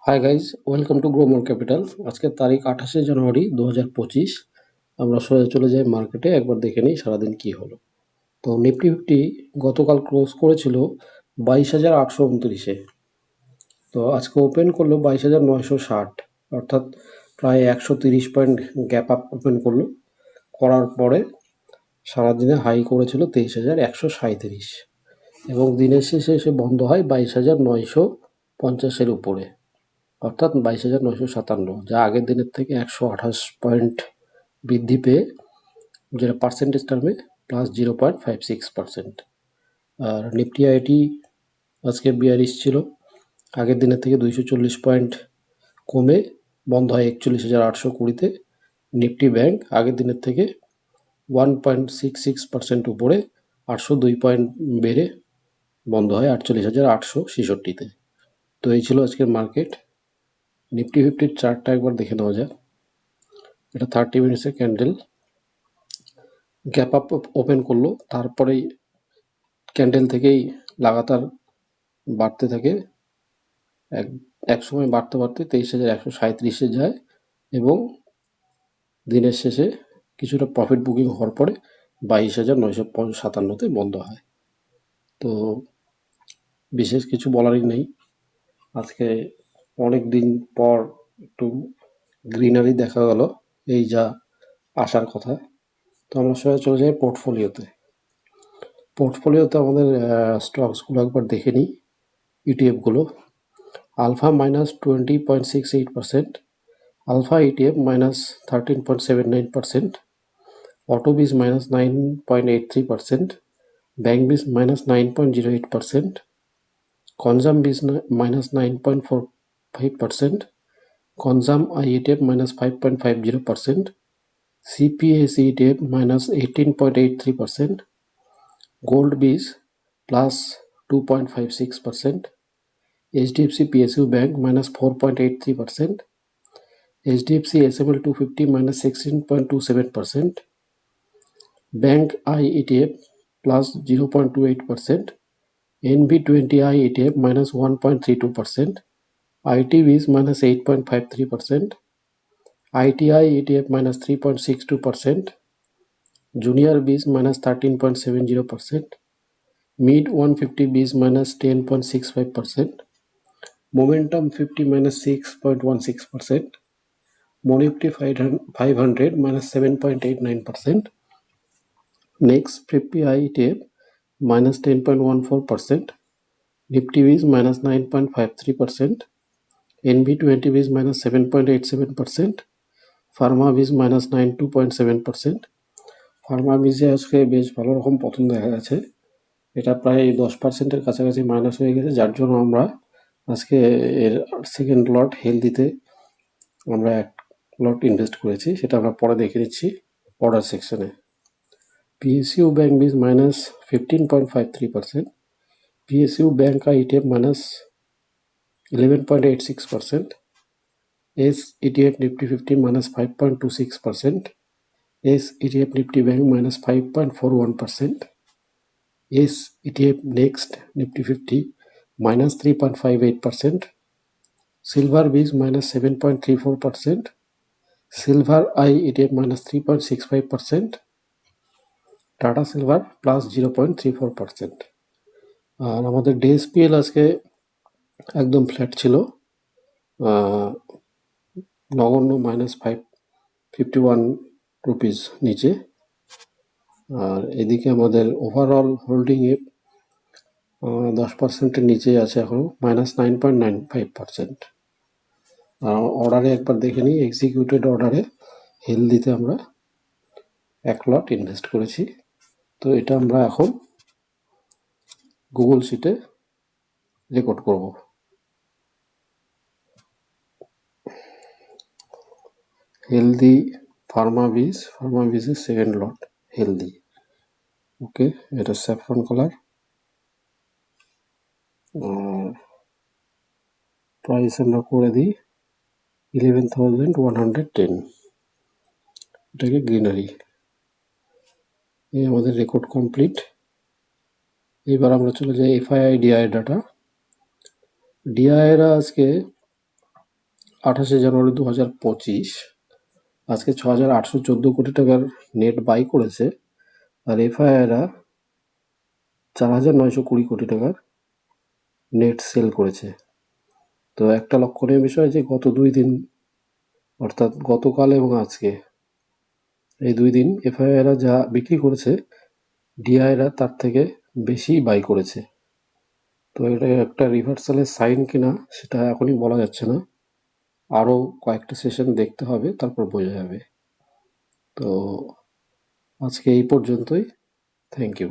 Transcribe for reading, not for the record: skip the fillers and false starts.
Hi guys, welcome to grow more capital. আজকের তারিখ 28শে জানুয়ারি 2025। আমরা চলে যাই মার্কেটে, একবার দেখে নিই সারাদিন কি হলো। তো নিফটি ফিফটি গতকাল ক্লোজ করেছিল 22,829-এ। তো আজকে ওপেন করলো 22,960, অর্থাৎ প্রায় 130 পয়েন্ট গ্যাপ আপ ওপেন করলো। করার পরে সারাদিনে হাই করেছিল 23,137, এবং দিনের শেষে এসে বন্ধ হয় 22,950-এর উপরে, অর্থাৎ 22,957, যা আগের দিনের থেকে 128 পয়েন্ট বৃদ্ধি পেয়ে, যেটা পার্সেন্টেজ টার্মে +0.56%। আর নিফটি আইটি আজকে বিয়ারিশ ছিল, আগের দিনের থেকে 240 পয়েন্ট কমে বন্ধ হয় 41,820-তে। নিফটি ব্যাংক আগের দিনের থেকে 1.66% উপরে 802 পয়েন্ট বেড়ে বন্ধ হয় 48,866-তে। তো এই ছিল আজকের মার্কেট। নিফটি ফিফটির চার্টটা একবার দেখে নেওয়া যাক। এটা 30 মিনিটসের ক্যান্ডেল, গ্যাপ আপ ওপেন করলো, তারপরেই ক্যান্ডেল থেকেই লাগাতার বাড়তে থাকে। এক সময় বাড়তে বাড়তে 23,137-এ যায়, এবং দিনের শেষে কিছুটা প্রফিট বুকিং হওয়ার পরে 22,957-তে বন্ধ হয়। তো বিশেষ কিছু বলারই নেই। আজকে অনেক দিন পর একটু গ্রিনারি দেখা গেল, এই যা আসার কথা। তো আমরা সবাই চলে যাই পোর্টফোলিওতে আমাদের স্টকসগুলো একবার দেখে নিই। ইটিএফগুলো: alpha -20.68%, alpha ETF -13.79%, AutoBees -9.83%, BankBees -9.08%, ConsumBees -9.45%, consum I ETF -5.50%, CPS ETF -18.83%, GoldBees +2.56%, HDFC PSU Bank -4.83%, HDFC SML 250 -16.27%, Bank I ETF +0.28%, NV20I ETF -1.32%, ITVs -8.53%, ITI ETF -3.62%, Junior Bs -13.70%, Mid 150 Bs -10.65%, Momentum 50 -6.16%, Monifty 500 -7.89%, Next 50 ETF -10.14%, Nifty Bs -9.53%, NV20 Bs -7.87%, Pharma Bs -92.7%. Pharma বিজে আজকে বেশ ভালো রকম পতন দেখা গেছে, এটা প্রায় 10%-এর কাছাকাছি মাইনাস হয়ে গেছে, যার জন্য আমরা আজকে এর সেকেন্ড লট হেলদিতে আমরা এক লট ইনভেস্ট করেছি, সেটা আমরা পরে দেখে নিচ্ছি অর্ডার সেকশনে। PSU ব্যাংক বিজ -15.53%, PSU bank ITF -11.86%, S ETF Nifty 50 -5.26%, S ETF Nifty Bank -5.41%, S ETF Next Nifty 50 -3.58%, Silver Biz -7.34%, Silver I ETF -3.65%, tata silver +0.34%। আর আমাদের ডিএসপিএল আজকে একদম ফ্ল্যাট ছিল, নগণ্য -551 রুপিস নিচে। আর এদিকে আমাদের ওভারঅল হোল্ডিংয়ে 10%-এর নিচে আছে এখনও, -9.95%। অর্ডারে একবার দেখে নিই, এক্সিকিউটেড অর্ডারে হেলদিতে আমরা এক লট ইনভেস্ট করেছি। তো এটা আমরা এখন গুগল শিটে রেকর্ড করব। হেলদি ফার্মা বীজের সেকেন্ড লট হেলদি। ওকে, এটা স্যাফরন কালার, প্রাইস আমরা করে দিই 11,110, এটাকে গ্রিনারি। এই আমাদের রেকর্ড কমপ্লিট। এবার আমরা চলে যাই এফআইআই ডিআই ডাটা। ডিআইরা আজকে 28 জানুয়ারি 2025 আজকে 6,814 কোটি টাকার নেট বাই করেছে, আর এফআইআইরা 4,920 কোটি টাকার নেট সেল করেছে। তো একটা লক্ষণীয় বিষয় যে গত 2 দিন অর্থাৎ গতকাল এবং আজকে এই 2 দিন এফআইআইরা যা বিক্রি করেছে ডিআইরা তার থেকে বেশি বাই করেছে। তো এটা একটা রিভার্সালের সাইন কিনা সেটা এখনই বলা যাচ্ছে না, আরও কয়েকটা সেশন দেখতে হবে, তারপর বোঝা যাবে। তো আজকে এই পর্যন্তই। Thank you.